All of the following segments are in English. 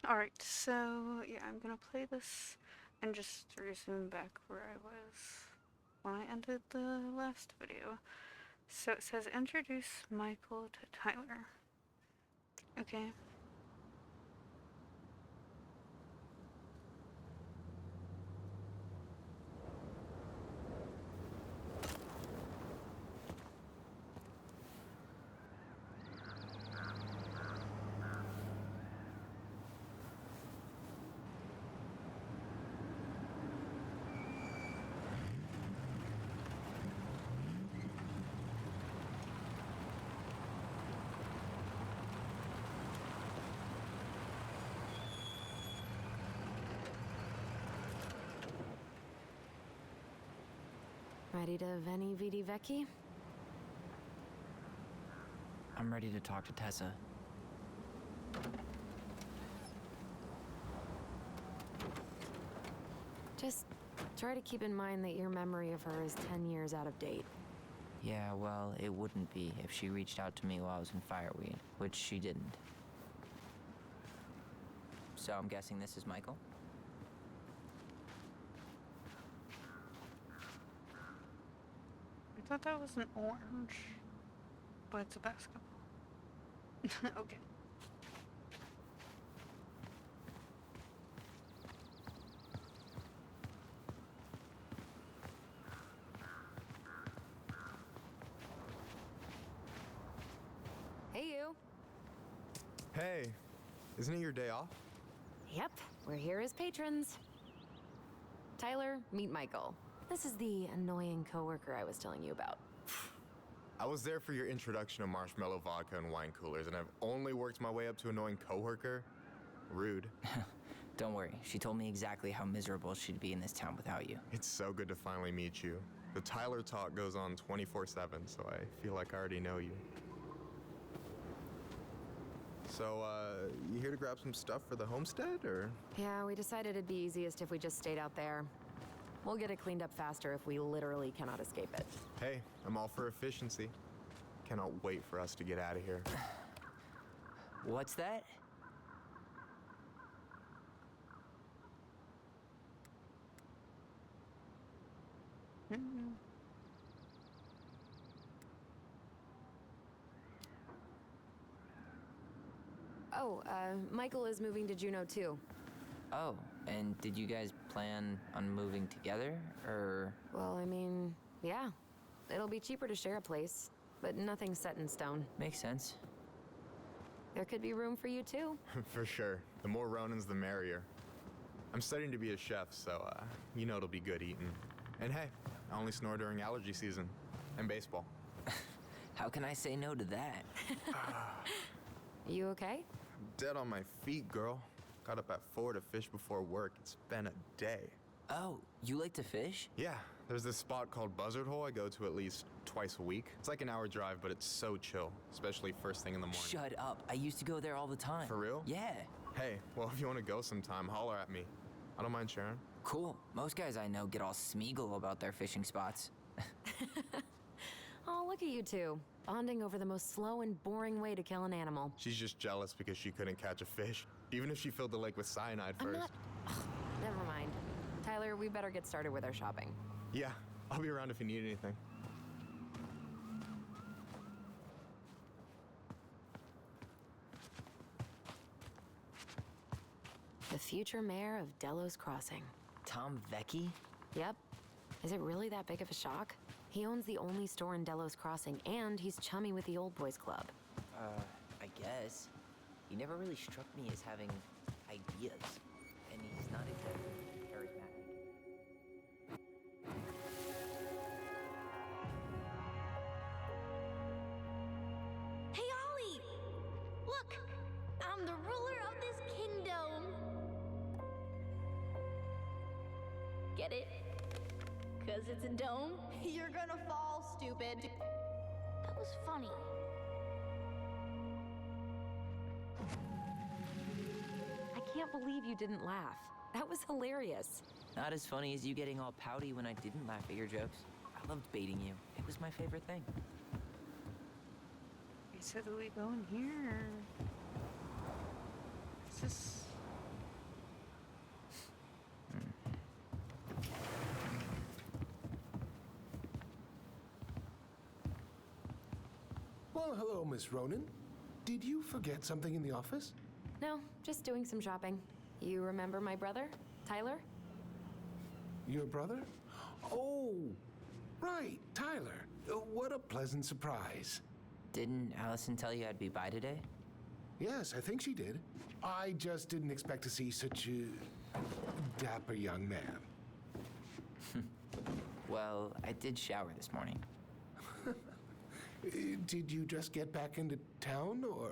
Alright, so yeah, I'm gonna play this and just resume back where I was when I ended the last video. So it says introduce Michael to Tyler. Okay. Ready to Veni Vidi Vecchi? I'm ready to talk to Tessa. Just try to keep in mind that your memory of her is 10 years out of date. Yeah, well, it wouldn't be if she reached out to me while I was in Fireweed, which she didn't. So I'm guessing this is Michael? I thought that was an orange, but it's a basketball. Okay. Hey, you. Hey, isn't it your day off? Yep, we're here as patrons. Tyler, meet Michael. This is the annoying coworker I was telling you about. I was there for your introduction to marshmallow vodka and wine coolers, and I've only worked my way up to annoying coworker. Rude. Don't worry, she told me exactly how miserable she'd be in this town without you. It's so good to finally meet you. The Tyler talk goes on 24/7, so I feel like I already know you. So, you here to grab some stuff for the homestead, or? Yeah, we decided it'd be easiest if we just stayed out there. We'll get it cleaned up faster if we literally cannot escape it. Hey, I'm all for efficiency. Cannot wait for us to get out of here. What's that? Oh, Michael is moving to Juneau too. Oh, and did you guys plan on moving together, or? Well, I mean, yeah. It'll be cheaper to share a place, but nothing's set in stone. Makes sense. There could be room for you too. For sure. The more Ronins, the merrier. I'm studying to be a chef, so, you know it'll be good eating. And hey, I only snore during allergy season. And baseball. How can I say no to that? You okay? Dead on my feet, girl. Got up at 4 to fish before work. It's been a day. Oh, you like to fish? Yeah, there's this spot called Buzzard Hole I go to at least twice a week. It's like an hour drive, but it's so chill, especially first thing in the morning. Shut up. I used to go there all the time. For real? Yeah. Hey, well, if you want to go sometime, holler at me. I don't mind sharing. Cool. Most guys I know get all Smeagol about their fishing spots. Oh, look at you two. Bonding over the most slow and boring way to kill an animal. She's just jealous because she couldn't catch a fish, even if she filled the lake with cyanide I'm first. not... Ugh, never mind. Tyler, we better get started with our shopping. Yeah, I'll be around if you need anything. The future mayor of Delos Crossing. Tom Vecchi? Yep. Is it really that big of a shock? He owns the only store in Delos Crossing, and he's chummy with the Old Boys Club. I guess. He never really struck me as having ideas. And he's not exactly charismatic. Hey, Ollie! Look! I'm the ruler of this kingdom! Get it? 'Cause it's a dome? You're gonna fall, stupid. That was funny. I can't believe you didn't laugh. That was hilarious. Not as funny as you getting all pouty when I didn't laugh at your jokes. I loved baiting you. It was my favorite thing. So do we go in here? Is this Well, hello, Miss Ronan. Did you forget something in the office? No, just doing some shopping. You remember my brother, Tyler? Your brother? Oh, right, Tyler. What a pleasant surprise. Didn't Allison tell you I'd be by today? Yes, I think she did. I just didn't expect to see such a dapper young man. Well, I did shower this morning. Did you just get back into town, or?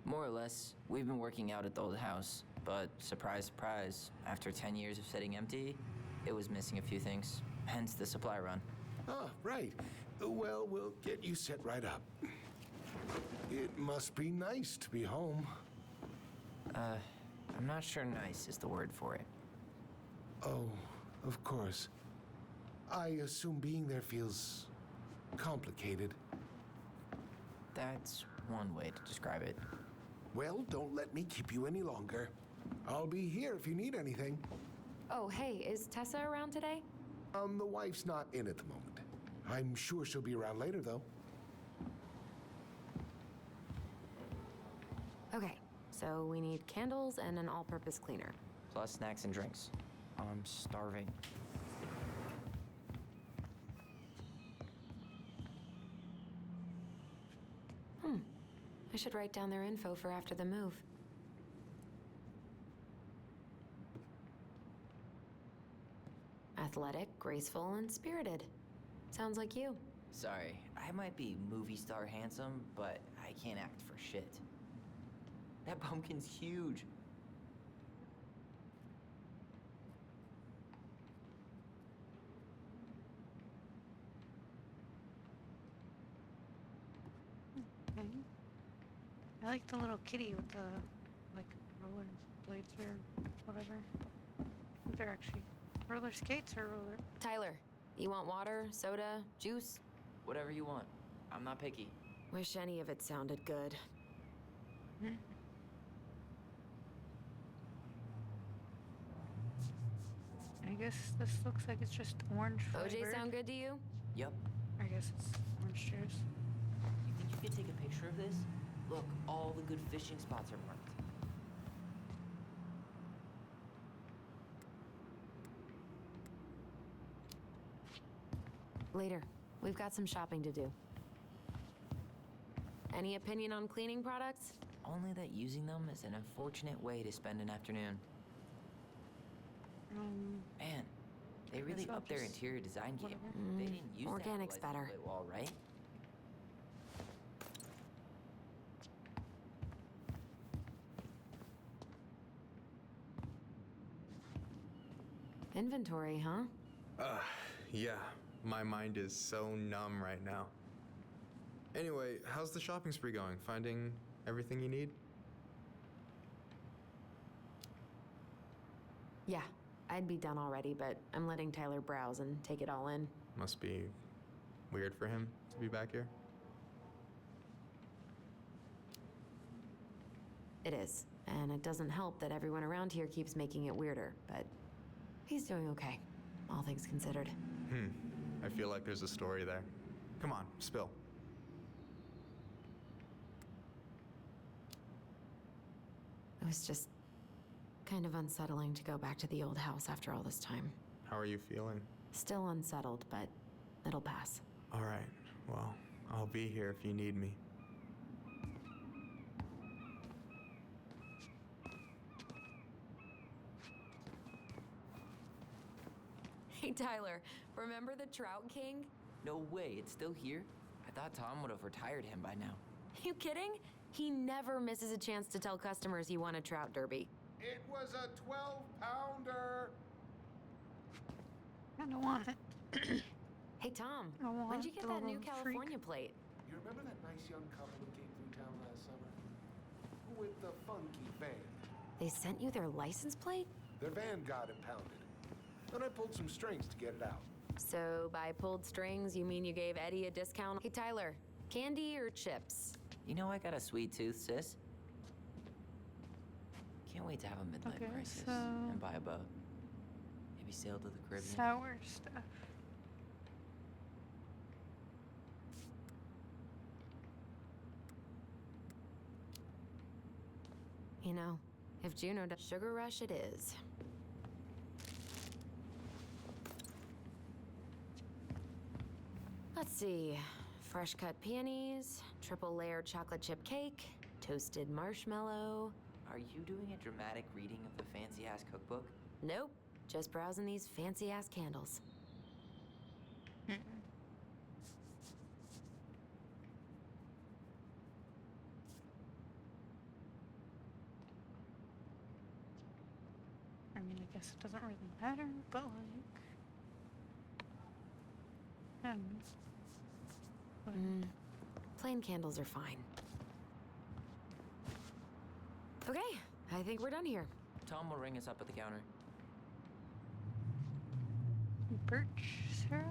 More or less. We've been working out at the old house, but surprise, surprise, after 10 years of sitting empty, it was missing a few things. Hence the supply run. Ah, right. Well, we'll get you set right up. It must be nice to be home. I'm not sure nice is the word for it. Oh, of course. I assume being there feels complicated. That's one way to describe it. Well, don't let me keep you any longer. I'll be here if you need anything. Oh, hey, is Tessa around today? The wife's not in at the moment. I'm sure she'll be around later, though. Okay, so we need candles and an all-purpose cleaner. Plus snacks and drinks. I'm starving. I should write down their info for after the move. Athletic, graceful, and spirited. Sounds like you. Sorry, I might be movie star handsome, but I can't act for shit. That pumpkin's huge. Okay. I like the little kitty with the, like, roller blades or whatever. They're actually roller skates or roller. Tyler, you want water, soda, juice? Whatever you want. I'm not picky. Wish any of it sounded good. I guess this looks like it's just orange flavored. OJ sound good to you? Yup. I guess it's orange juice. You think you could take a picture of this? Look, all the good fishing spots are marked. Later. We've got some shopping to do. Any opinion on cleaning products? Only that using them is an unfortunate way to spend an afternoon. Man, they really I'll upped their just- interior design game. whatever. They didn't use organic's that better. split wall, right? Inventory, huh? Yeah. My mind is so numb right now. Anyway, how's the shopping spree going? Finding everything you need? Yeah, I'd be done already, but I'm letting Tyler browse and take it all in. Must be weird for him to be back here. It is, and it doesn't help that everyone around here keeps making it weirder, but he's doing okay, all things considered. I feel like there's a story there. Come on, spill. It was just kind of unsettling to go back to the old house after all this time. How are you feeling? Still unsettled, but it'll pass. All right. Well, I'll be here if you need me. Hey, Tyler, remember the Trout King? No way, it's still here? I thought Tom would have retired him by now. You kidding? He never misses a chance to tell customers he won a trout derby. It was a 12-pounder. I don't want it. Hey, Tom, I want when'd you get the that new little California plate? You remember that nice young couple who came through town last summer? With the funky van. They sent you their license plate? Their van got impounded. Then I pulled some strings to get it out. So by pulled strings, you mean you gave Eddie a discount? Hey, Tyler, candy or chips? You know I got a sweet tooth, sis. Can't wait to have a midlife Okay, crisis so- and buy a boat. Maybe sail to the Caribbean. Sour stuff. You know, if Juno does, Sugar Rush it is. Let's see. Fresh cut peonies, triple layered chocolate chip cake, toasted marshmallow. Are you doing a dramatic reading of the fancy ass cookbook? Nope, just browsing these fancy ass candles. I mean, I guess it doesn't really matter, but like, but Plain candles are fine. Okay, I think we're done here. Tom will ring us up at the counter. birch syrup.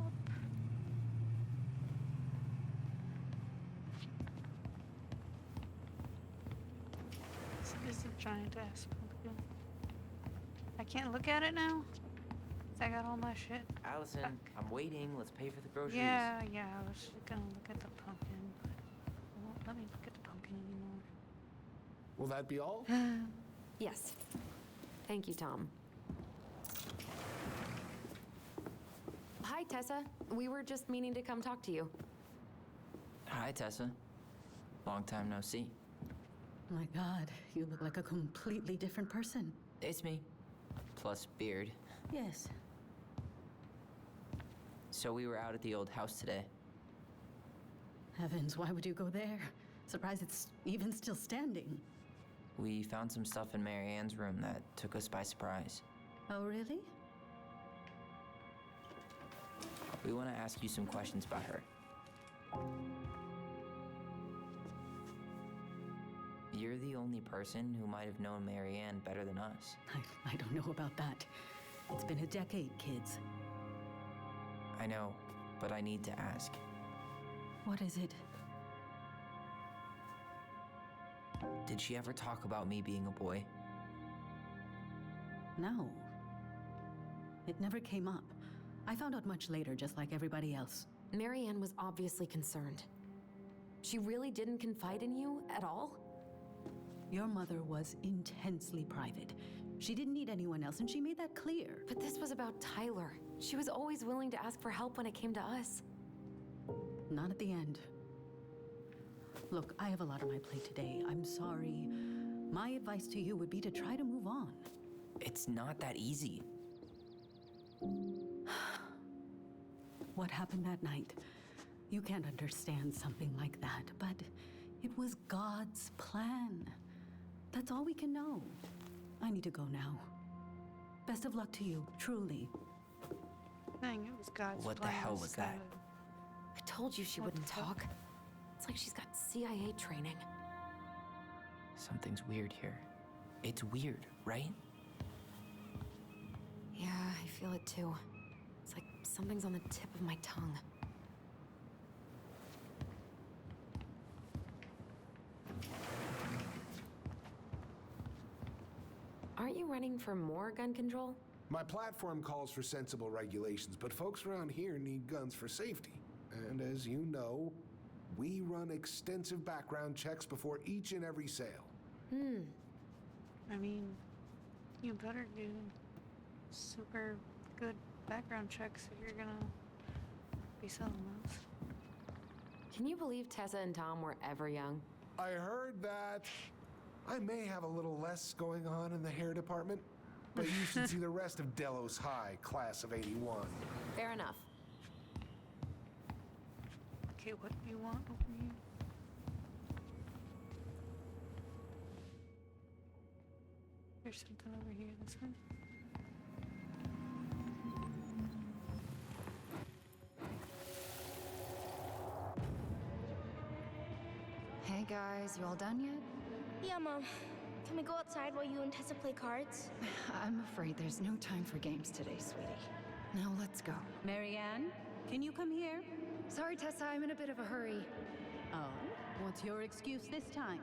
This is a giant ass pumpkin. I can't look at it now. 'Cause I got all my shit. Allison, Fuck. I'm waiting. Let's pay for the groceries. Yeah, I was gonna look at the pumpkin, but it won't let me look at the pumpkin anymore. Will that be all? Yes. Thank you, Tom. Hi, Tessa. We were just meaning to come talk to you. Hi, Tessa. Long time no see. My God, you look like a completely different person. It's me. Plus beard. Yes. So we were out at the old house today. Heavens, why would you go there? Surprised it's even still standing. We found some stuff in Mary Ann's room that took us by surprise. Oh, really? We want to ask you some questions about her. You're the only person who might have known Mary Ann better than us. I don't know about that. It's been a decade, kids. I know, but I need to ask. What is it? Did she ever talk about me being a boy? No. It never came up. I found out much later, just like everybody else. Mary Ann was obviously concerned. She really didn't confide in you at all? Your mother was intensely private. She didn't need anyone else, and she made that clear. But this was about Tyler. She was always willing to ask for help when it came to us. Not at the end. Look, I have a lot on my plate today. I'm sorry. My advice to you would be to try to move on. It's not that easy. What happened that night? You can't understand something like that, but it was God's plan. That's all we can know. I need to go now. Best of luck to you, truly. Dang, it was God's What the plan hell was instead that? of- I told you she What wouldn't the fuck? talk. It's like she's got CIA training. Something's weird here. It's weird, right? Yeah, I feel it too. It's like something's on the tip of my tongue. Aren't you running for more gun control? My platform calls for sensible regulations, but folks around here need guns for safety. And as you know, we run extensive background checks before each and every sale. I mean, you better do super good background checks if you're gonna be selling those. Can you believe Tessa and Tom were ever young? I heard that I may have a little less going on in the hair department, but you should see the rest of Delos High, class of '81. Fair enough. Okay, what do you want over here? There's something over here, this one. Hey guys, you all done yet? Yeah, Mom. Can we go outside while you and Tessa play cards? I'm afraid there's no time for games today, sweetie. Now let's go. Marianne, can you come here? Sorry, Tessa, I'm in a bit of a hurry. Oh, what's your excuse this time?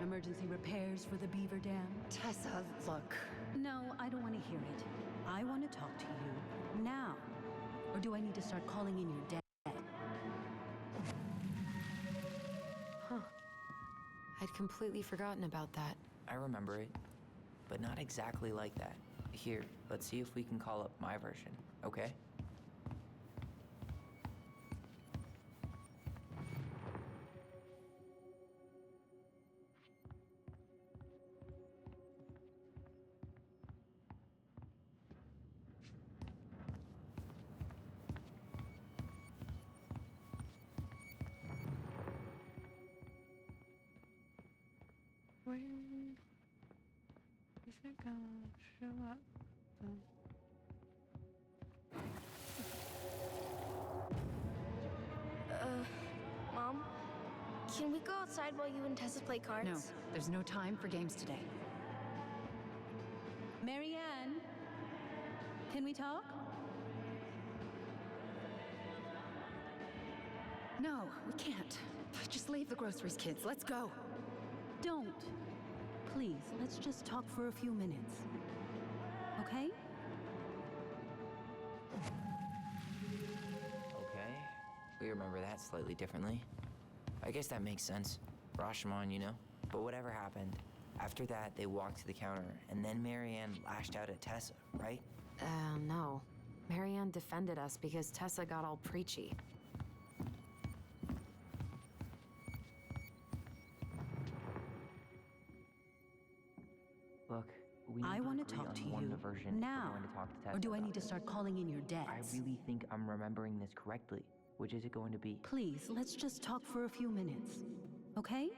Emergency repairs for the beaver dam? Tessa, look. No, I don't want to hear it. I want to talk to you now. Or do I need to start calling in your dad? I'd completely forgotten about that. I remember it, but not exactly like that. Here, let's see if we can call up my version, okay? Where is it gonna show up? Mom? Can we go outside while you and Tessa play cards? No, there's no time for games today. Marianne, can we talk? No, we can't. Just leave the groceries, kids. Let's go. Don't. Please, let's just talk for a few minutes. Okay? Okay. We remember that slightly differently. I guess that makes sense. Rashomon, you know? But whatever happened, after that, they walked to the counter, and then Marianne lashed out at Tessa, right? No. Marianne defended us because Tessa got all preachy. Look, we I need want to agree talk on to one you version if we're now. going to talk to Tessa Or do I about need to it. start calling in your debts? I really think I'm remembering this correctly. Which is it going to be? Please, let's just talk for a few minutes. Okay?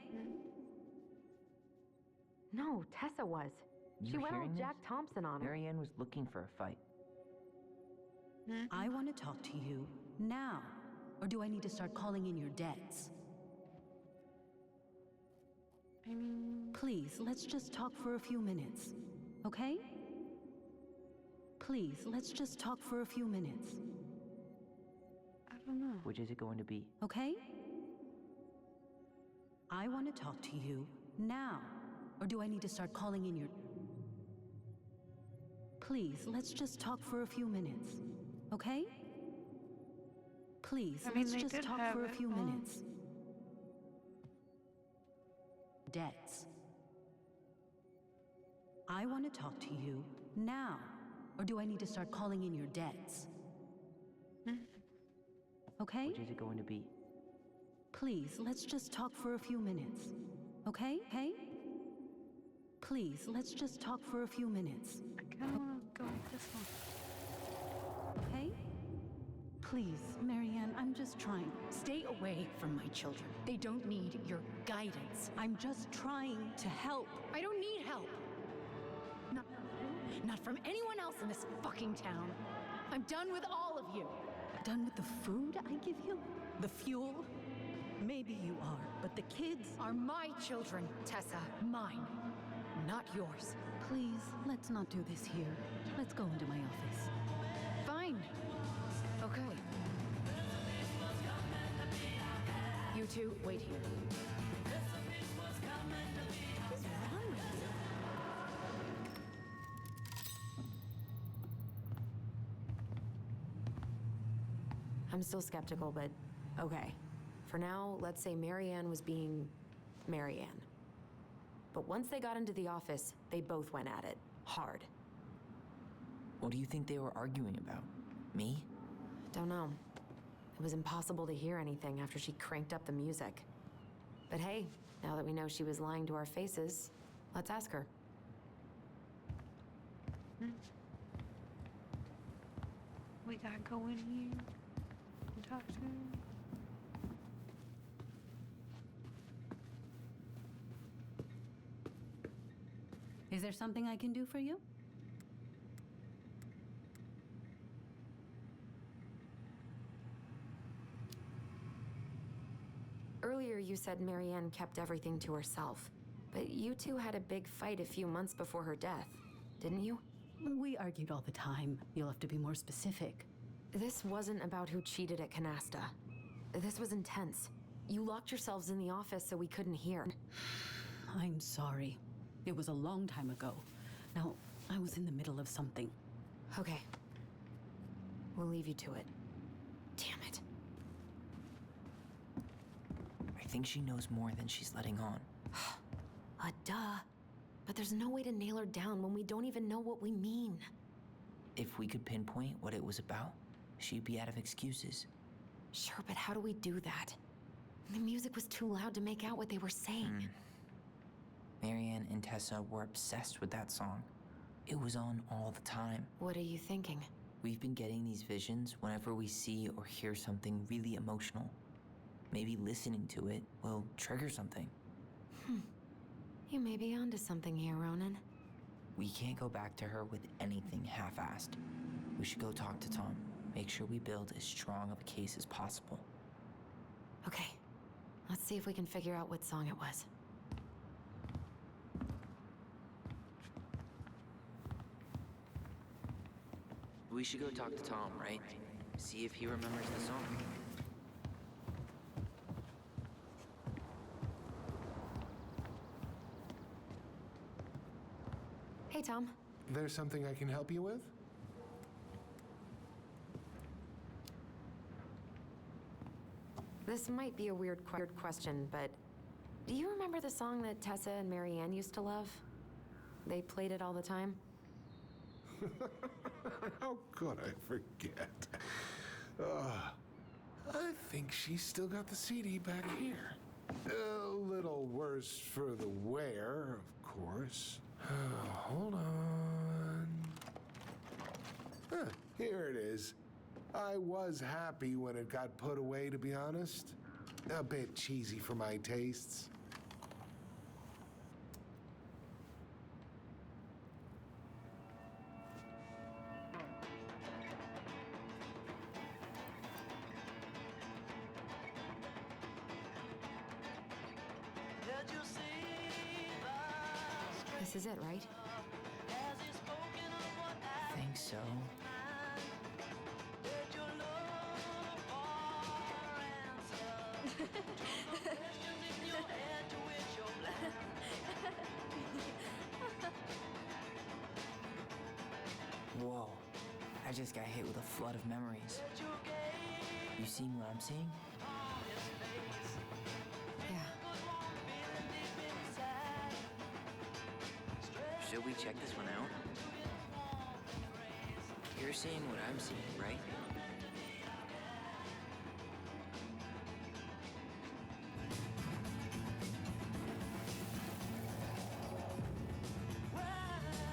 No, Tessa was. She You went all hearing Jack this? Thompson on her. Marianne was looking for a fight. I want to talk to you now. Or do I need to start calling in your debts? I mean, Please, let's just talk for a few minutes. Okay? Please, let's just talk for a few minutes. I don't know. Which is it going to be? Okay? I want to talk to you now. Or do I need to start calling in your... Please, let's just talk for a few minutes. Okay? Please, I mean, let's they just did talk have for a it, few huh? minutes. Debts. I want to talk to you now. Or do I need to start calling in your debts? Okay? Which is it going to be? Please, let's just talk for a few minutes. Okay? Hey? Please, let's just talk for a few minutes. I kinda wanna go with this one. Okay? Please, Marianne, I'm just trying. Stay away from my children. They don't need your guidance. I'm just trying to help. I don't need help. Not from anyone else in this fucking town. I'm done with all of you. Done with the food I give you? The fuel? Maybe you are, but the kids Are my children, Tessa. Mine. Not yours. Please, let's not do this here. Let's go into my office. Fine. Okay. You two, wait here. What is wrong with you? I'm still skeptical, but okay. For now, let's say Marianne was being Marianne. But once they got into the office, they both went at it. Hard. What do you think they were arguing about? Me? Don't know. It was impossible to hear anything after she cranked up the music. But hey, now that we know she was lying to our faces, let's ask her. We gotta go in here and talk to her. Is there something I can do for you? Earlier you said Marianne kept everything to herself. But you two had a big fight a few months before her death, didn't you? We argued all the time. You'll have to be more specific. This wasn't about who cheated at Canasta. This was intense. You locked yourselves in the office so we couldn't hear. I'm sorry. It was a long time ago. Now, I was in the middle of something. Okay. We'll leave you to it. Damn it. I think she knows more than she's letting on. Duh. But there's no way to nail her down when we don't even know what we mean. If we could pinpoint what it was about, she'd be out of excuses. Sure, but how do we do that? The music was too loud to make out what they were saying. Marianne and Tessa were obsessed with that song. It was on all the time. What are you thinking? We've been getting these visions whenever we see or hear something really emotional. Maybe listening to it will trigger something. You may be onto something here, Ronan. We can't go back to her with anything half-assed. We should go talk to Tom. Make sure we build as strong of a case as possible. Okay, let's see if we can figure out what song it was. We should go talk to Tom, right? See if he remembers the song. Hey, Tom. There's something I can help you with? This might be a weird question, but do you remember the song that Tessa and Marianne used to love? They played it all the time. How could I forget? I think she's still got the CD back here. A little worse for the wear, of course. Hold on. Here it is. I was happy when it got put away, to be honest. A bit cheesy for my tastes. This is it, right? I think so. Whoa, I just got hit with a flood of memories. You seeing what I'm seeing? Yeah. Should we check this one out? You're seeing what I'm seeing, right?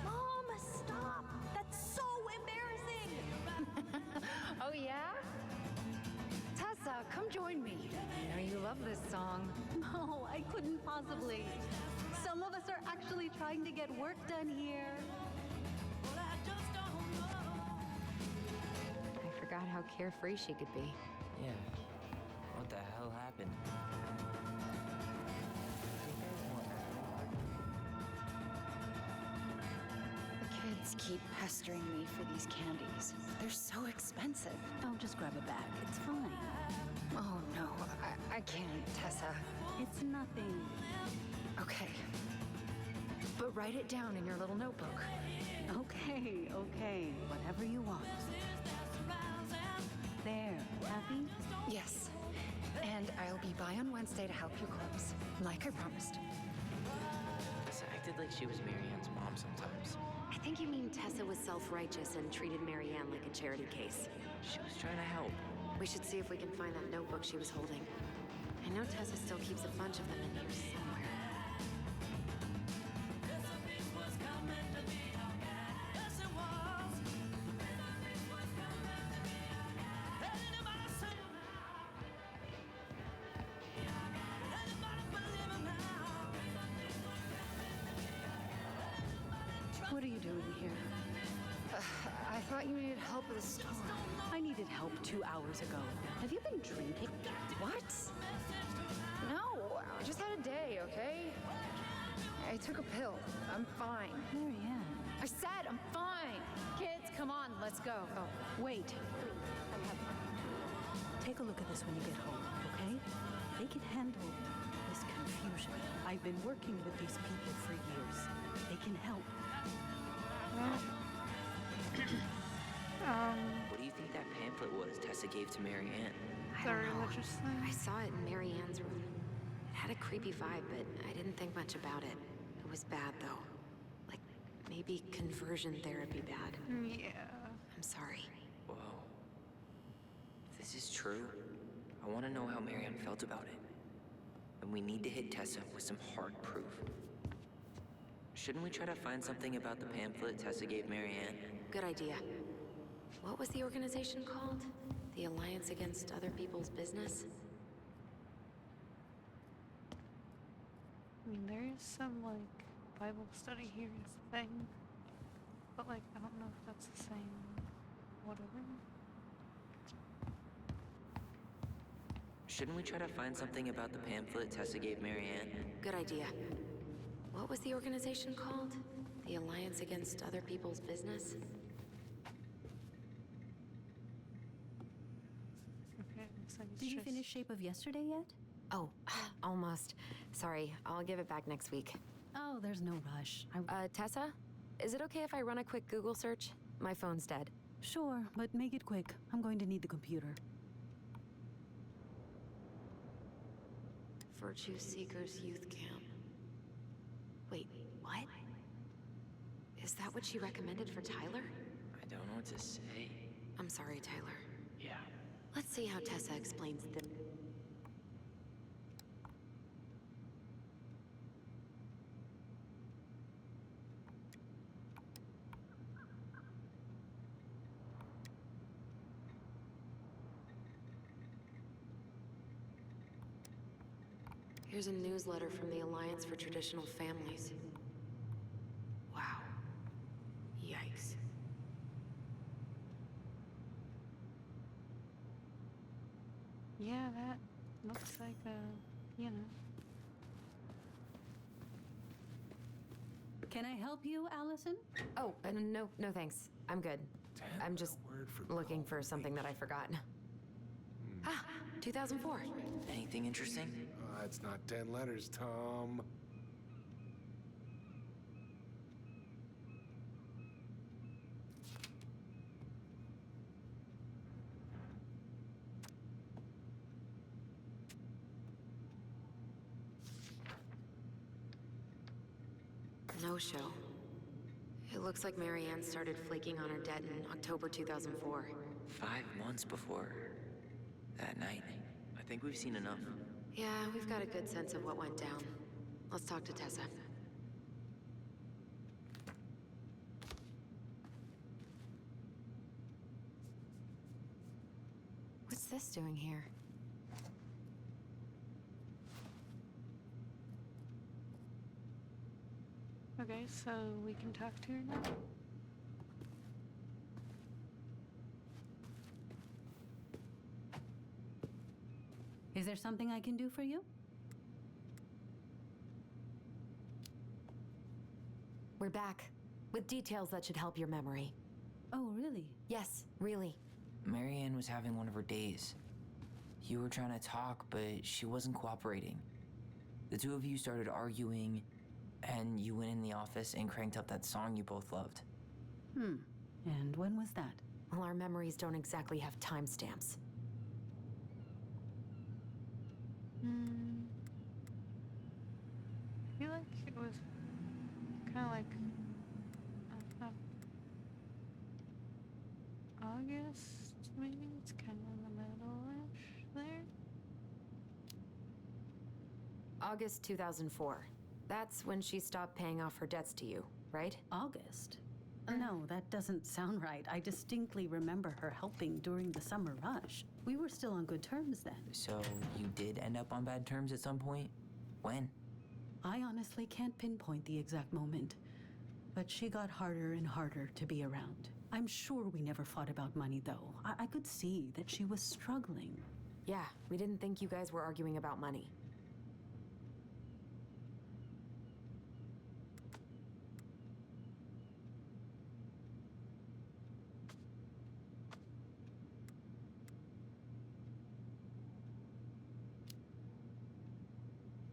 Mom, stop! That's so embarrassing! Oh, yeah? Tessa, come join me. I know you love this song. No, I couldn't possibly. Some of us are actually trying to get work done here. I forgot how carefree she could be. Yeah. What the hell happened? The kids keep pestering me for these candies. They're so expensive. Oh, just grab a bag. It's fine. Oh, no, I can't, Tessa. It's nothing. Okay. But write it down in your little notebook. Okay, whatever you want. There, happy? Yes. And I'll be by on Wednesday to help you close, like I promised. Tessa acted like she was Marianne's mom sometimes. I think you mean Tessa was self-righteous and treated Marianne like a charity case. She was trying to help. We should see if we can find that notebook she was holding. I know Tessa still keeps a bunch of them in here somewhere. What are you doing here? I thought you needed help with the store. I needed help 2 hours ago. Have you been drinking? What? No, I just had a day, okay? I took a pill. I'm fine. Marianne. I said I'm fine. Kids, come on, let's go. Oh, Wait. Take a look at this when you get home, okay? They can handle this confusion. I've been working with these people for years. They can help. What do you think that pamphlet was Tessa gave to Marianne? I The don't know. religious thing? I saw it in Marianne's room. It had a creepy vibe, but I didn't think much about it. was bad, though. Like, maybe conversion therapy bad. Yeah. I'm sorry. Whoa. If this is true, I want to know how Marianne felt about it. And we need to hit Tessa with some hard proof. Shouldn't we try to find something about the pamphlet Tessa gave Marianne? Good idea. What was the organization called? The Alliance Against Other People's Business? I mean, there is some, like, Bible study here is a thing. But, like, I don't know if that's the same. Whatever. Shouldn't we try to find something about the pamphlet Tessa gave Marianne? Good idea. What was the organization called? The Alliance Against Other People's Business? Okay, looks like it's Did you just... finish Shape of Yesterday yet? Oh, almost. Sorry, I'll give it back next week. Oh, there's no rush. Tessa? Is it okay if I run a quick Google search? My phone's dead. Sure, but make it quick. I'm going to need the computer. Virtue Seekers Youth Camp. Wait, what? Is that what she recommended for Tyler? I don't know what to say. I'm sorry, Tyler. Yeah. Let's see how Tessa explains this. Here's a newsletter from the Alliance for Traditional Families. Wow. Yikes. Yeah, that looks like you know. Can I help you, Allison? Oh, no thanks. I'm good. I'm just looking for something that I forgot. Ah, 2004. Anything interesting? It's not 10 letters, Tom. No show. It looks like Marianne started flaking on her debt in October 2004. 5 months before that night. I think we've seen enough. Yeah, we've got a good sense of what went down. Let's talk to Tessa. What's this doing here? Okay, so we can talk to her now? Is there something I can do for you? We're back, with details that should help your memory. Oh, really? Yes, really. Marianne was having one of her days. You were trying to talk, but she wasn't cooperating. The two of you started arguing, and you went in the office and cranked up that song you both loved. And when was that? Well, our memories don't exactly have timestamps. I feel like it was kind of like August, maybe? It's kind of in the middle-ish there. August 2004. That's when she stopped paying off her debts to you, right? August? No, that doesn't sound right. I distinctly remember her helping during the summer rush. We were still on good terms then. So you did end up on bad terms at some point? When? I honestly can't pinpoint the exact moment, but she got harder and harder to be around. I'm sure we never fought about money, though. I could see that she was struggling. Yeah, we didn't think you guys were arguing about money.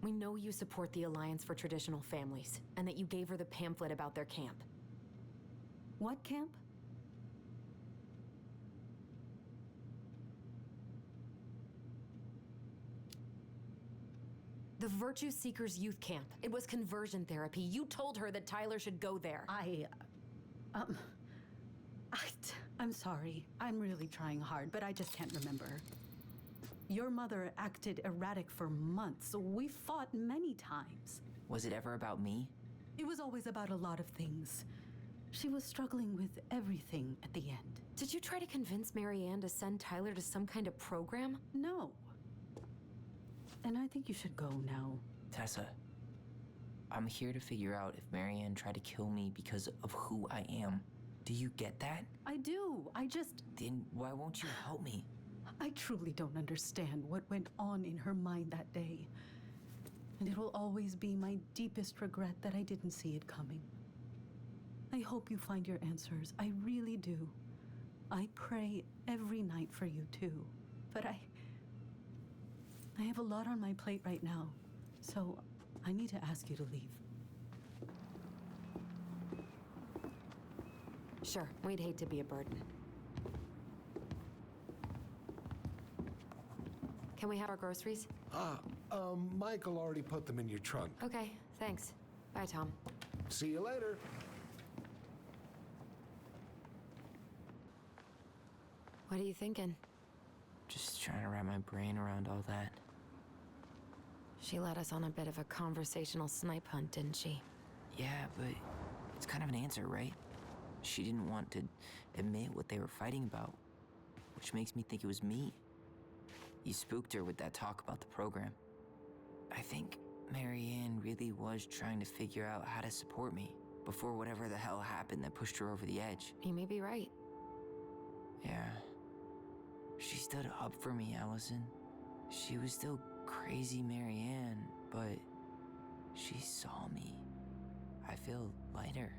We know you support the Alliance for Traditional Families, and that you gave her the pamphlet about their camp. What camp? The Virtue Seekers Youth Camp. It was conversion therapy. You told her that Tyler should go there. I'm sorry. I'm really trying hard, but I just can't remember. Your mother acted erratic for months. We fought many times. Was it ever about me? It was always about a lot of things. She was struggling with everything at the end. Did you try to convince Marianne to send Tyler to some kind of program? No. And I think you should go now. Tessa, I'm here to figure out if Marianne tried to kill me because of who I am. Do you get that? I do. Then why won't you help me? I truly don't understand what went on in her mind that day. And it will always be my deepest regret that I didn't see it coming. I hope you find your answers. I really do. I pray every night for you too. But I have a lot on my plate right now. So I need to ask you to leave. Sure, we'd hate to be a burden. Can we have our groceries? Michael already put them in your trunk. Okay, thanks. Bye, Tom. See you later. What are you thinking? Just trying to wrap my brain around all that. She led us on a bit of a conversational snipe hunt, didn't she? Yeah, but it's kind of an answer, right? She didn't want to admit what they were fighting about, which makes me think it was me. You spooked her with that talk about the program. I think Marianne really was trying to figure out how to support me before whatever the hell happened that pushed her over the edge. You may be right. Yeah. She stood up for me, Allison. She was still crazy Marianne, but she saw me. I feel lighter.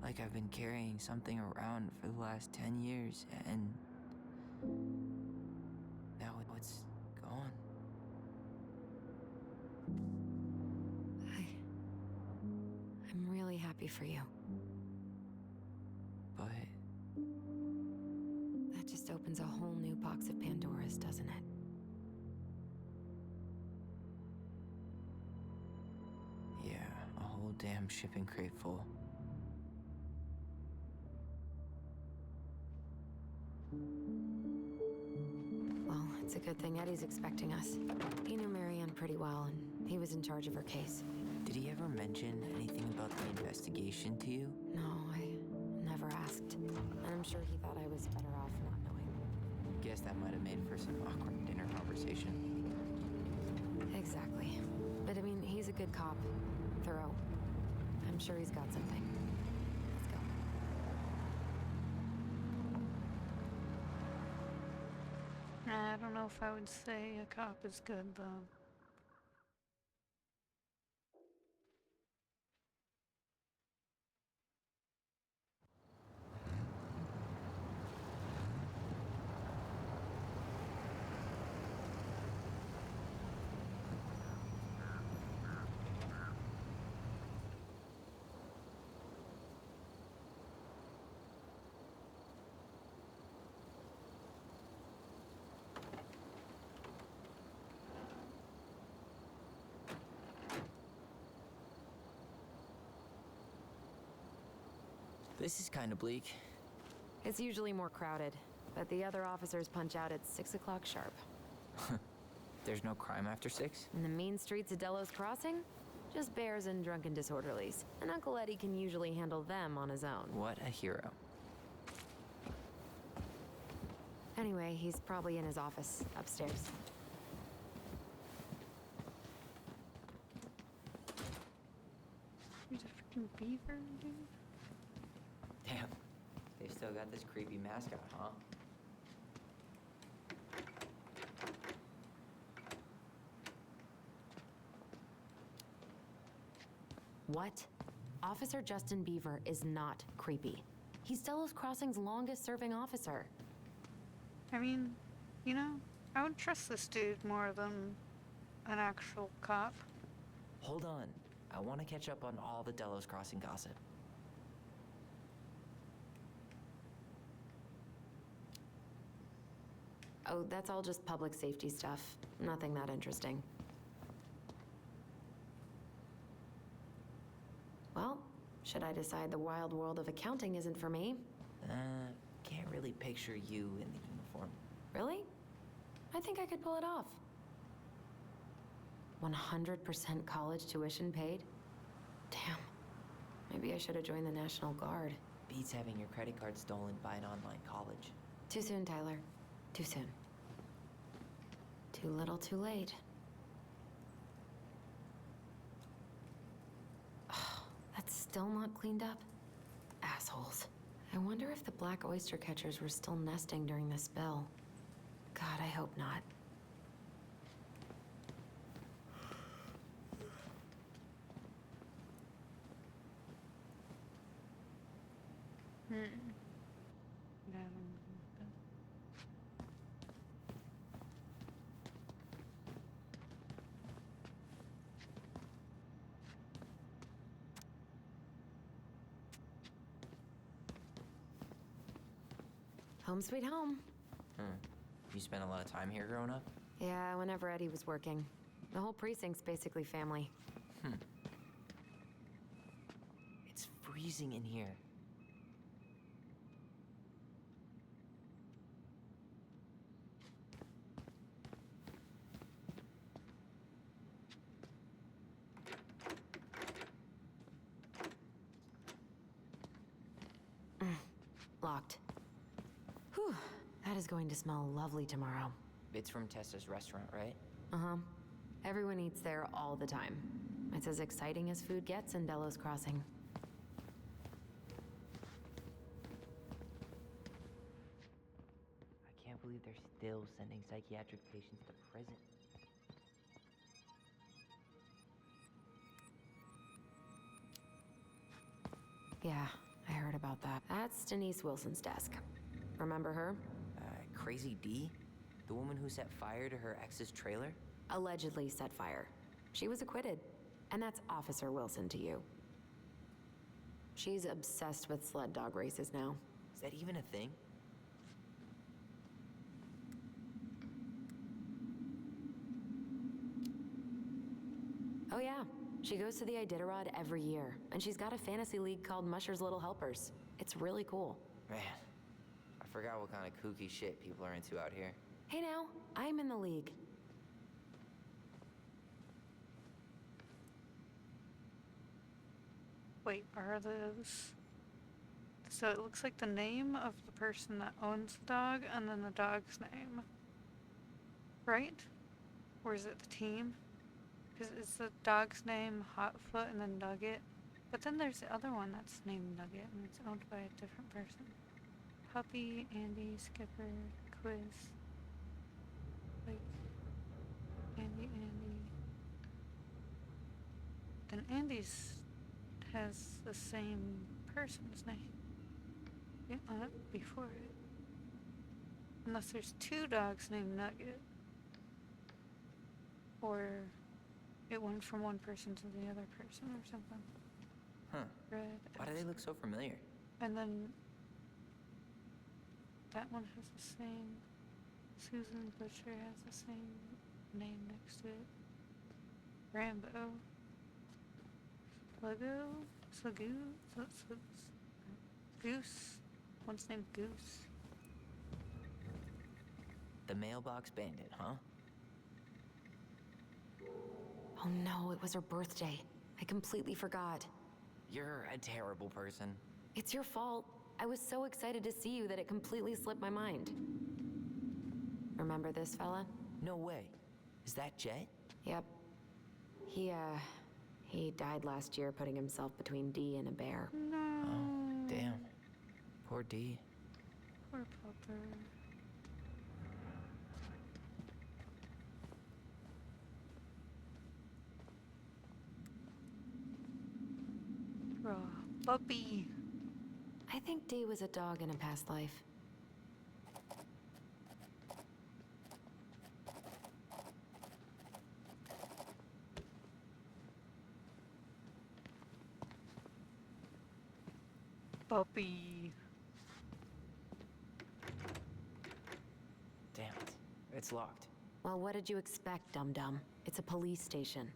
Like I've been carrying something around for the last 10 years, and now it's gone. I'm really happy for you. But That just opens a whole new box of Pandora's, doesn't it? yeah, a whole damn shipping crate full. Well, it's a good thing Eddie's expecting us. He knew Marianne pretty well, and he was in charge of her case. Did he ever mention anything about the investigation to you? No, I never asked. And I'm sure he thought I was better off not knowing. Guess that might have made for some awkward dinner conversation. Exactly. But I mean, he's a good cop. Thorough. I'm sure he's got something. Let's go. I don't know if I would say a cop is good, though. This is kind of bleak. It's usually more crowded, but the other officers punch out at 6 o'clock sharp. There's no crime after 6? In the mean streets of Delos Crossing, just bears and drunken disorderlies. And Uncle Eddie can usually handle them on his own. What a hero. Anyway, he's probably in his office upstairs. There's a freaking beaver, dude. Damn. They still got this creepy mascot, huh? What? Officer Justin Beaver is not creepy. He's Delos Crossing's longest-serving officer. I mean, you know, I would trust this dude more than an actual cop. Hold on. I want to catch up on all the Delos Crossing gossip. Oh, that's all just public safety stuff. Nothing that interesting. Well, should I decide the wild world of accounting isn't for me? Can't really picture you in the uniform. Really? I think I could pull it off. 100% college tuition paid? Damn. Maybe I should have joined the National Guard. Beats having your credit card stolen by an online college. Too soon, Tyler. Too soon. Too little, too late. Oh, that's still not cleaned up? Assholes. I wonder if the black oyster catchers were still nesting during the spill. God, I hope not. Home sweet home. You spent a lot of time here growing up? Yeah, whenever Eddie was working. The whole precinct's basically family. It's freezing in here. Locked. Whew, that is going to smell lovely tomorrow. It's from Tessa's restaurant, right? Uh-huh. Everyone eats there all the time. It's as exciting as food gets in Delos Crossing. I can't believe they're still sending psychiatric patients to prison. Yeah, I heard about that. That's Denise Wilson's desk. Remember her? Crazy D? The woman who set fire to her ex's trailer? Allegedly set fire. She was acquitted. And that's Officer Wilson to you. She's obsessed with sled dog races now. Is that even a thing? Oh yeah, she goes to the Iditarod every year, and she's got a fantasy league called Musher's Little Helpers. It's really cool. Man, I forgot what kind of kooky shit people are into out here. Hey now, I'm in the league. Wait, are those... So it looks like the name of the person that owns the dog and then the dog's name. Right? Or is it the team? Because it's the dog's name, Hotfoot, and then Nugget. But then there's the other one that's named Nugget, and it's owned by a different person. Puppy, Andy, Skipper, Quiz. Like, Andy. Then Andy's has the same person's name. Yeah, before it. Unless there's two dogs named Nugget. Or it went from one person to the other person or something. Huh. Red. Why do they look so familiar? And then that one has the same. Susan Butcher has the same name next to it. Rambo. Goose. One's named Goose. The mailbox bandit, huh? Oh no, it was her birthday. I completely forgot. You're a terrible person. It's your fault. I was so excited to see you that it completely slipped my mind. Remember this fella? No way. Is that Jet? Yep. He died last year putting himself between Dee and a bear. No. Oh, damn. Poor D. Poor pupper. Raw puppy. I think Dee was a dog in a past life. Puppy. Damn it. It's locked. Well, what did you expect, dum-dum? It's a police station.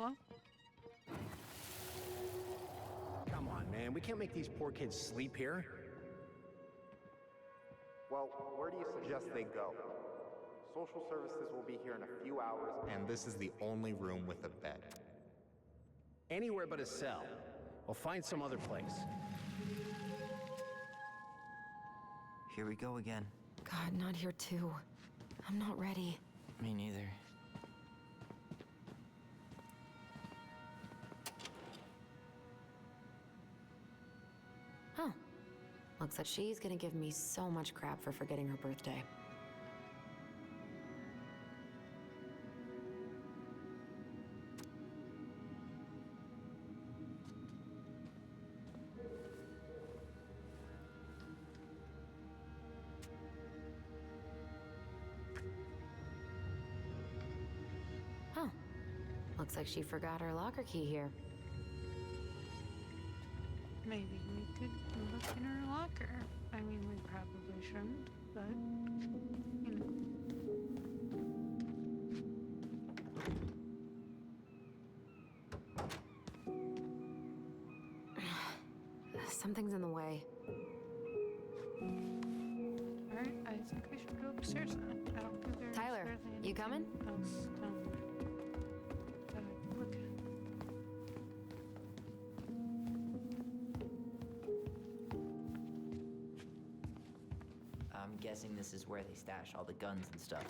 Well, Come on, man. We can't make these poor kids sleep here. Well, where do you suggest they go? Social services will be here in a few hours. And this is the only room with a bed. Anywhere but a cell. We'll find some other place. Here we go again. God, not here too. I'm not ready. Me neither. Huh. Looks like she's gonna give me so much crap for forgetting her birthday. Huh. Looks like she forgot her locker key here. maybe we could look in her locker. I mean, we probably shouldn't, but, you know. Something's in the way. Alright, I think we should go upstairs then. I don't think there's Tyler, really you coming? anything else down that I can look at. I'm guessing this is where they stash all the guns and stuff.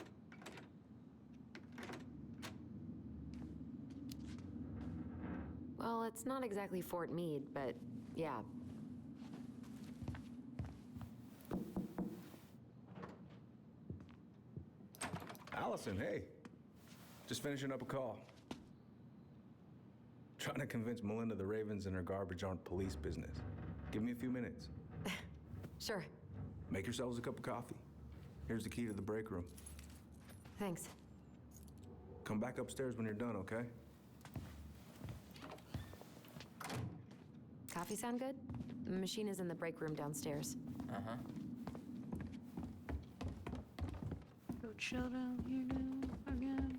Well, it's not exactly Fort Meade, but yeah. Allison, hey. Just finishing up a call. Trying to convince Melinda the Ravens and her garbage aren't police business. Give me a few minutes. Sure. Make yourselves a cup of coffee. Here's the key to the break room. Thanks. Come back upstairs when you're done, okay? Coffee sound good? The machine is in the break room downstairs. Uh-huh. Go chill down here now again.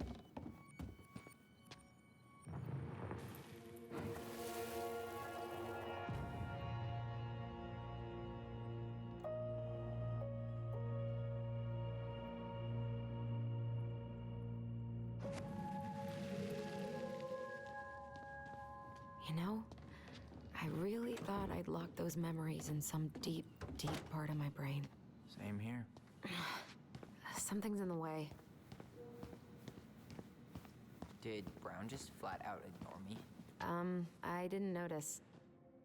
You know, I really thought I'd locked those memories in some deep, deep part of my brain. Same here. Something's in the way. Did Brown just flat out ignore me? I didn't notice.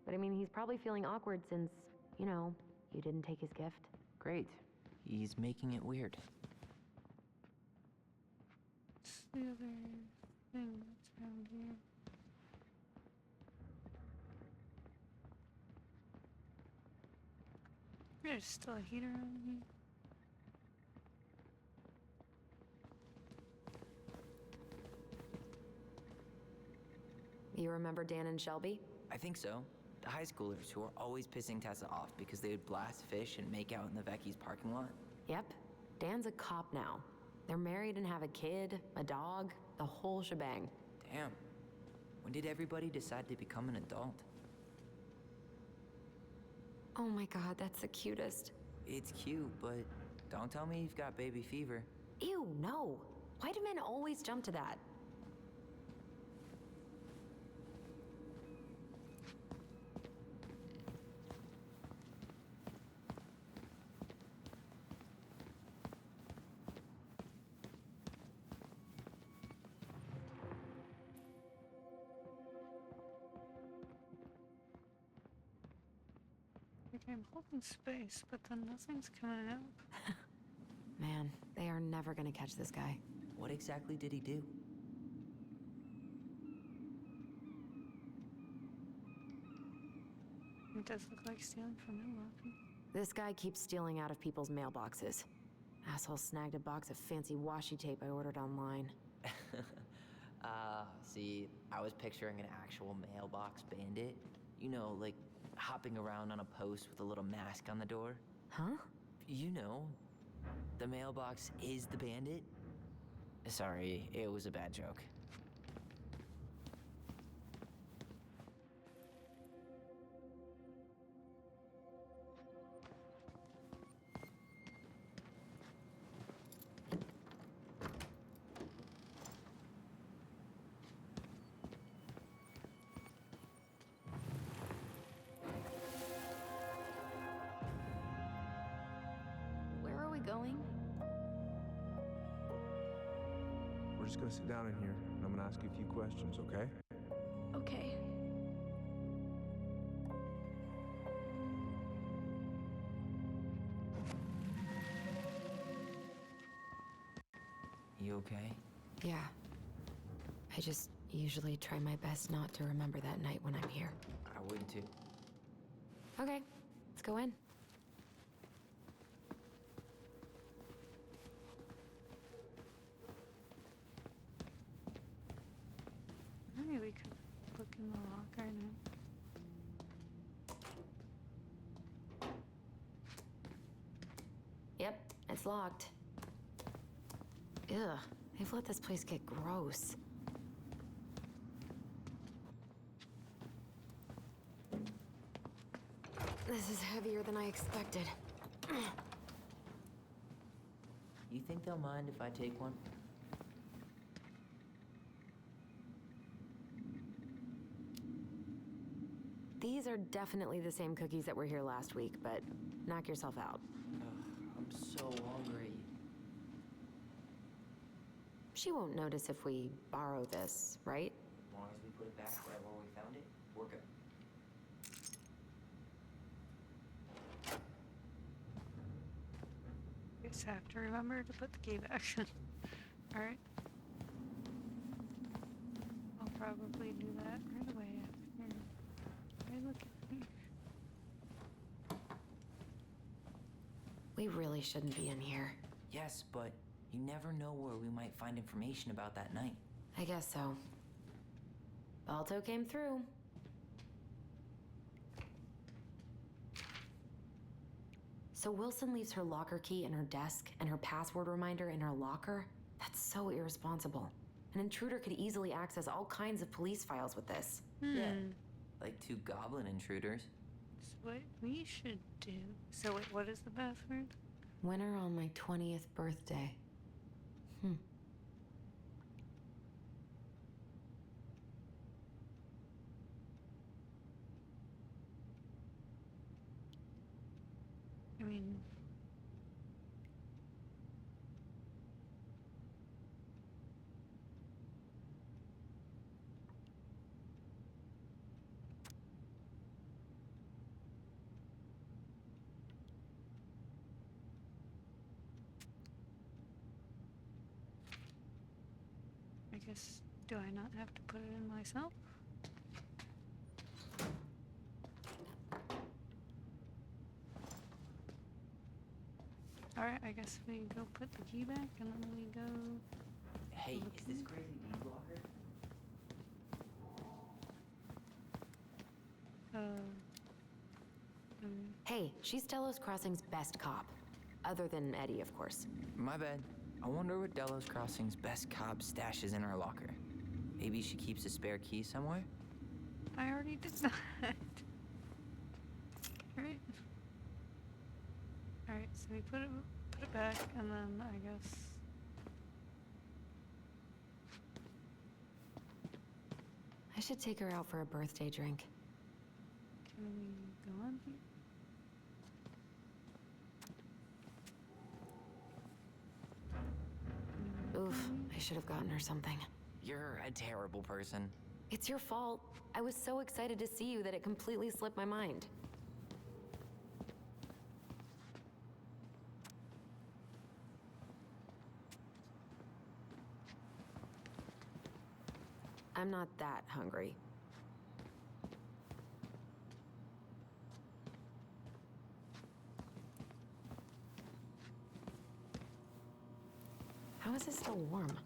But I mean, he's probably feeling awkward since, you know, you didn't take his gift. Great. He's making it weird. What's the other thing that's around here? There's still a heater on here. You remember Dan and Shelby? I think so. The high schoolers who are always pissing Tessa off because they would blast fish and make out in the Vecchi's parking lot. Yep. Dan's a cop now. They're married and have a kid, a dog, the whole shebang. Damn. When did everybody decide to become an adult? Oh my god, that's the cutest. It's cute, but don't tell me you've got baby fever. Ew, no. Why do men always jump to that? Like I'm holding space, but then nothing's coming up. Man, they are never gonna catch this guy. What exactly did he do? It does look like stealing from mailbox. This guy keeps stealing out of people's mailboxes. Asshole snagged a box of fancy washi tape I ordered online. See, I was picturing an actual mailbox bandit. You know, like hopping around on a post with a little mask on the door. Huh? You know, the mailbox is the bandit. Sorry, it was a bad joke. just gonna sit down in here, and I'm gonna ask you a few questions, okay? Okay. You okay? Yeah. I just usually try my best not to remember that night when I'm here. I would too. Okay, let's go in. Maybe we could look in the locker now. Yep, it's locked. Ugh, they've let this place get gross. This is heavier than I expected. You think they'll mind if I take one? These are definitely the same cookies that were here last week, but knock yourself out. Ugh, I'm so hungry. She won't notice if we borrow this, right? As long as we put it back right where we found it, we're good. Just have to remember to put the key back in. Alright. I'll probably do that right away after I look at me. We really shouldn't be in here. Yes, but you never know where we might find information about that night. I guess so. Balto came through. So Wilson leaves her locker key in her desk and her password reminder in her locker? That's so irresponsible. An intruder could easily access all kinds of police files with this. Yeah. Like 2 goblin intruders. So what we should do... So wait, what is the password? Winner on my 20th birthday. I mean... I guess, do I not have to put it in myself? Alright, I guess we go put the key back and then we go... Hey, is this crazy Dean's locker? Hey, she's Delos Crossing's best cop. Other than Eddie, of course. My bad. I wonder what Delos Crossing's best cop stashes in her locker. Maybe she keeps a spare key somewhere? I already did that. Right? Alright, so we put it back and then I guess... I should take her out for a birthday drink. Can we go on here? Oof, I should have gotten her something. You're a terrible person. It's your fault. I was so excited to see you that it completely slipped my mind. I'm not that hungry. How is it still warm?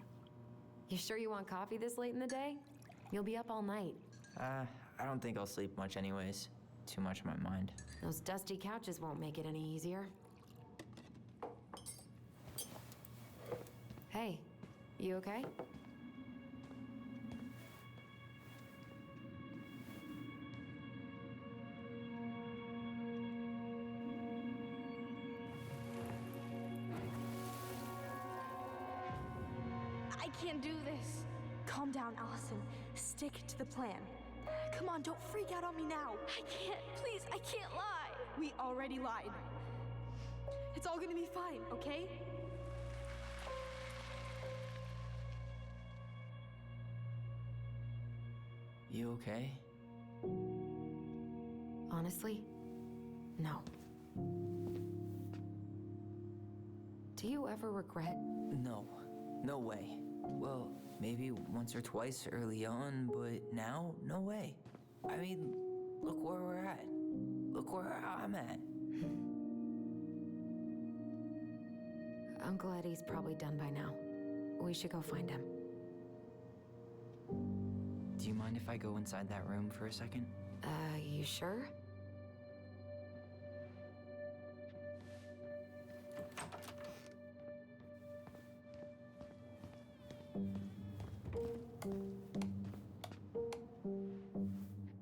You sure you want coffee this late in the day? You'll be up all night. I don't think I'll sleep much anyways. Too much on my mind. Those dusty couches won't make it any easier. Hey, you okay? I can't do this. Calm down, Allison. Stick to the plan. Come on, don't freak out on me now. I can't. Please, I can't lie. We already lied. It's all gonna be fine, okay? You okay? Honestly, no. Do you ever regret? No. No way. Well, maybe once or twice early on, but now, no way. I mean, look where we're at. Look where I'm at. Uncle Eddie's probably done by now. We should go find him. Do you mind if I go inside that room for a second? You sure?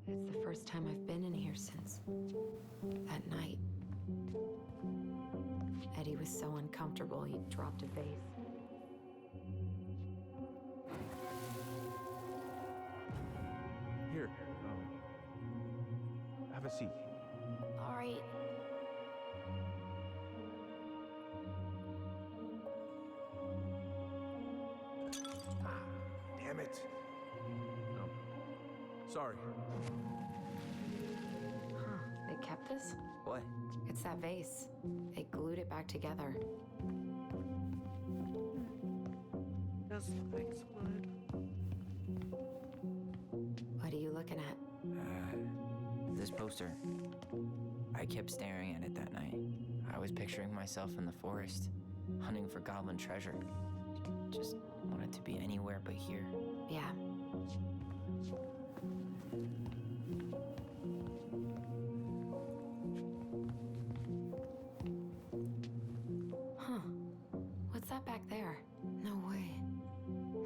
It's the first time I've been in here since that night. Eddie was so uncomfortable, he dropped a vase. Here, have a seat. All right. Damn it. No. Sorry. Huh, they kept this? What? It's that vase. They glued it back together. Does look like wood. What are you looking at? This poster. I kept staring at it that night. I was picturing myself in the forest, hunting for goblin treasure. Just wanted to be anywhere but here. Yeah. Huh. What's that back there? No way.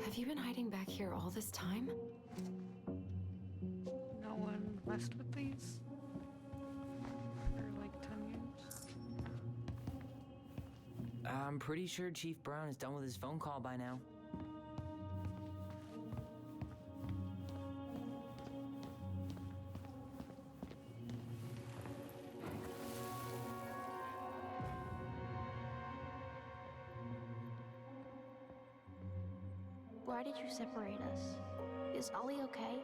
Have you been hiding back here all this time? No one messed with these for like 10 years. I'm pretty sure Chief Brown is done with his phone call by now. Why did you separate us? Is Ollie okay?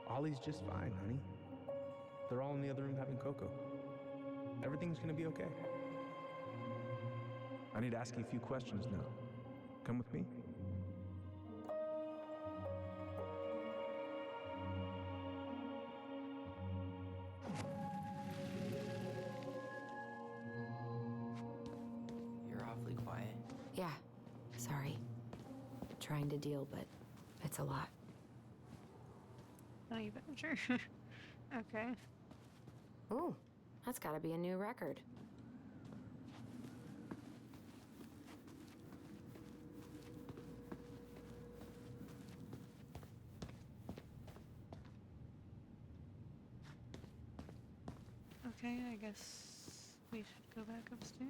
Ollie's just fine, honey. They're all in the other room having cocoa. Everything's gonna be okay. I need to ask you a few questions now. Come with me? You're awfully quiet. Yeah. Sorry. Trying to deal, but it's a lot. Not even sure. Okay. Ooh, that's gotta be a new record. Okay, I guess we should go back upstairs.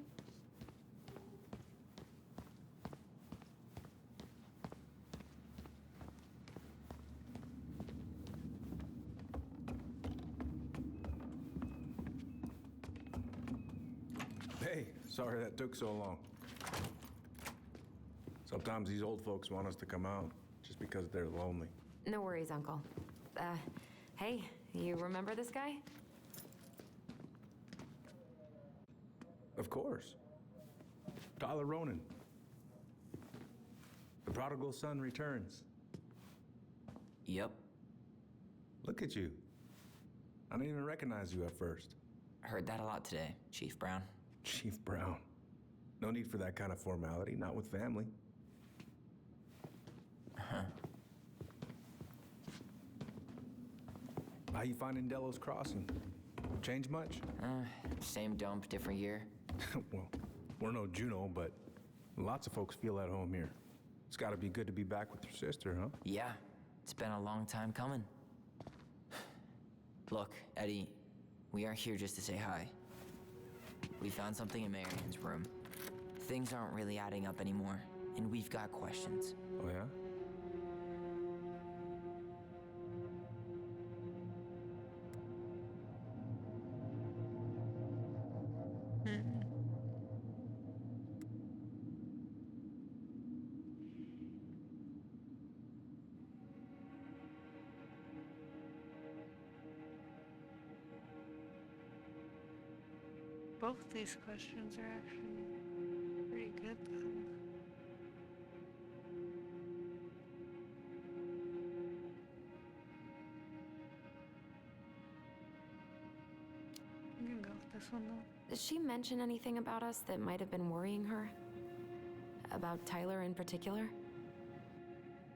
Hey, sorry that took so long. Sometimes these old folks want us to come out just because they're lonely. No worries, Uncle. Hey, you remember this guy? Of course. Tyler Ronan. The prodigal son returns. Yep. Look at you. I didn't even recognize you at first. I heard that a lot today, Chief Brown. Chief Brown. No need for that kind of formality, not with family. Huh. How you finding Delos Crossing? Change much? Same dump, different year. Well, we're no Juno, but lots of folks feel at home here. It's gotta be good to be back with your sister, huh? Yeah, it's been a long time coming. Look, Eddie, we aren't here just to say hi. We found something in Marian's room. Things aren't really adding up anymore, and we've got questions. Oh, yeah? both these questions are actually pretty good then. I'm gonna go with this one though. Did she mention anything about us that might have been worrying her? About Tyler in particular?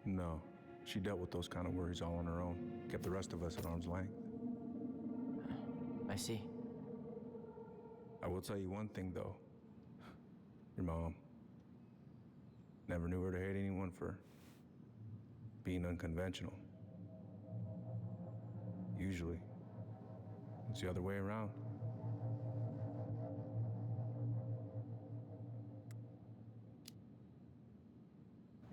No. She dealt with those kind of worries all on her own. Kept the rest of us at arm's length. I see. I will tell you one thing, though. Your mom. Never knew her to hate anyone for being unconventional. Usually, it's the other way around.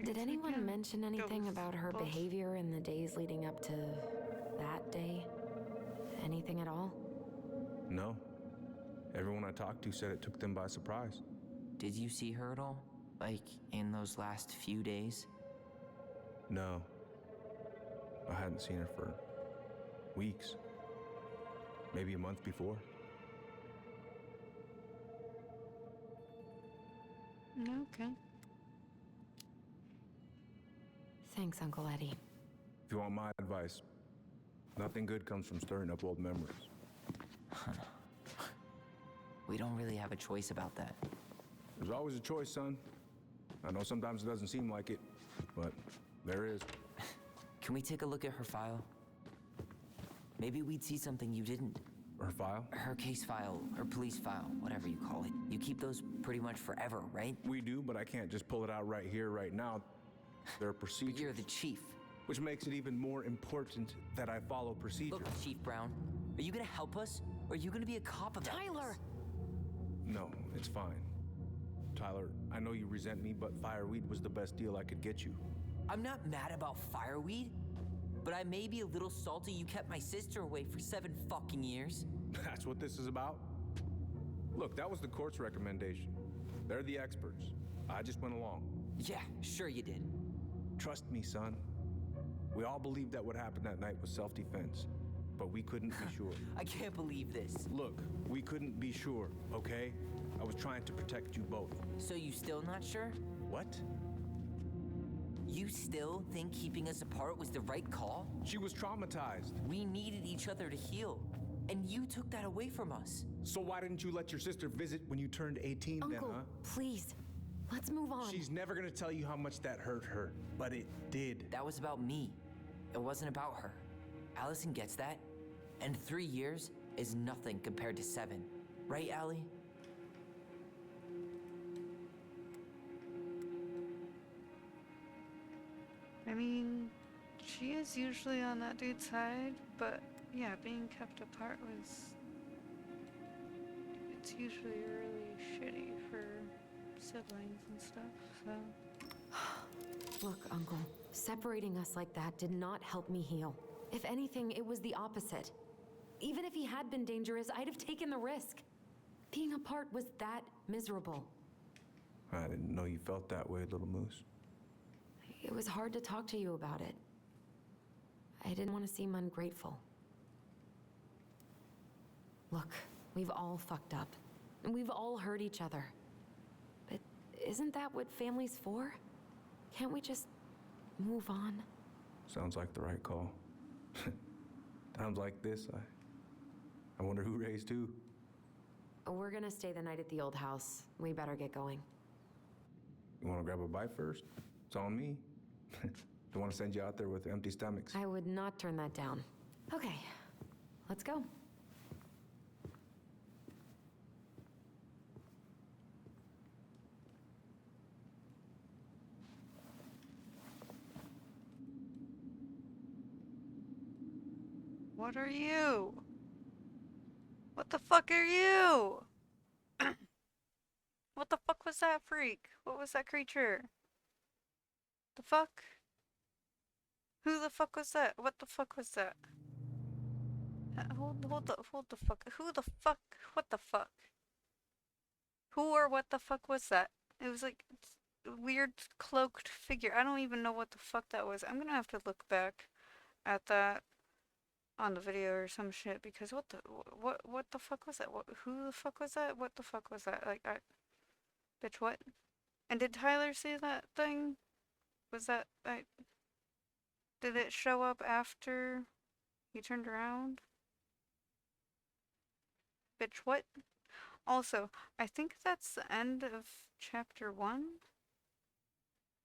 Did anyone mention anything about her behavior in the days leading up to that day? Anything at all? No. Everyone I talked to said it took them by surprise. Did you see her at all? Like, in those last few days? No. I hadn't seen her for weeks. Maybe a month before. Okay. Thanks, Uncle Eddie. If you want my advice, nothing good comes from stirring up old memories. We don't really have a choice about that. There's always a choice, son. I know sometimes it doesn't seem like it, but there is. Can we take a look at her file? Maybe we'd see something you didn't. Her file? Her case file, her police file, whatever you call it. You keep those pretty much forever, right? We do, but I can't just pull it out right here, right now. There are procedures. You're the chief. Which makes it even more important that I follow procedures. Look, Chief Brown, are you gonna help us? Or are you gonna be a cop about Tyler! this? No, it's fine. Tyler, I know you resent me, but fireweed was the best deal I could get you. I'm not mad about fireweed, but I may be a little salty you kept my sister away for 7 fucking years. That's what this is about? Look, that was the court's recommendation. They're the experts. I just went along. Yeah, sure you did. Trust me, son. We all believed that what happened that night was self-defense, but we couldn't be sure. I can't believe this. Look, we couldn't be sure, okay? I was trying to protect you both. So you still not sure? What? You still think keeping us apart was the right call? She was traumatized. We needed each other to heal, and you took that away from us. So why didn't you let your sister visit when you turned 18 then, Uncle, huh? please. Let's move on. She's never gonna tell you how much that hurt her, but it did. That was about me. It wasn't about her. Allison gets that, and 3 years is nothing compared to 7. Right, Allie? I mean, she is usually on that dude's side, but yeah, being kept apart was... It's usually really shitty for siblings and stuff, so... Look, Uncle, separating us like that did not help me heal. If anything, it was the opposite. Even if he had been dangerous, I'd have taken the risk. Being apart was that miserable. I didn't know you felt that way, little moose. It was hard to talk to you about it. I didn't want to seem ungrateful. Look, we've all fucked up. And we've all hurt each other. But isn't that what family's for? Can't we just move on? Sounds like the right call. Times like this, I wonder who raised who. We're gonna stay the night at the old house. We better get going. You want to grab a bite first? It's on me. Don't want to send you out there with empty stomachs. I would not turn that down. Okay, let's go. What are you? What the fuck are you? What the fuck was that freak? What was that creature? The fuck? Who the fuck was that? What the fuck was that? Hold the fuck. Who the fuck? What the fuck? Who or what the fuck was that? It was like a weird cloaked figure. I don't even know what the fuck that was. I'm gonna have to look back at that. on the video or some shit, because what the fuck was that? Who the fuck was that? What the fuck was that? Like, bitch, what? And did Tyler see that thing? Was that, did it show up after he turned around? Bitch, what? Also, I think that's the end of chapter 1.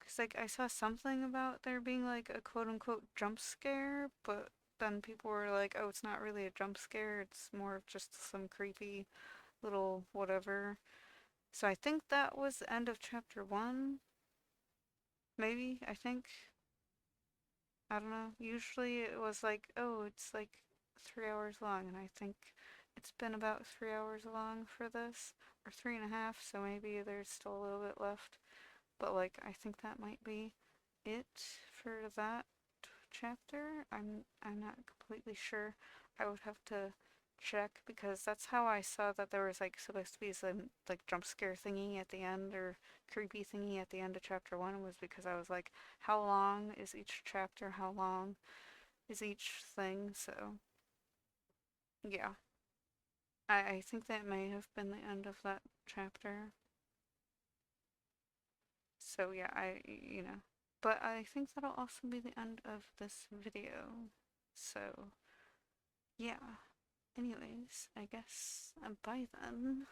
Cause like I saw something about there being like a quote unquote jump scare, but then people were like, oh, it's not really a jump scare, it's more of just some creepy little whatever. So I think that was the end of chapter 1. Maybe, I think. I don't know. Usually it was like, oh, it's like 3 hours long, and I think it's been about 3 hours long for this, or 3.5, so maybe there's still a little bit left. But like, I think that might be it for that chapter. I'm not completely sure. I would have to check, because that's how I saw that there was like supposed to be some like jump scare thingy at the end, or creepy thingy at the end of chapter 1, was because I was like, how long is each chapter? How long is each thing? So yeah, I think that may have been the end of that chapter. So yeah, but I think that'll also be the end of this video. So yeah, anyways, I guess bye then.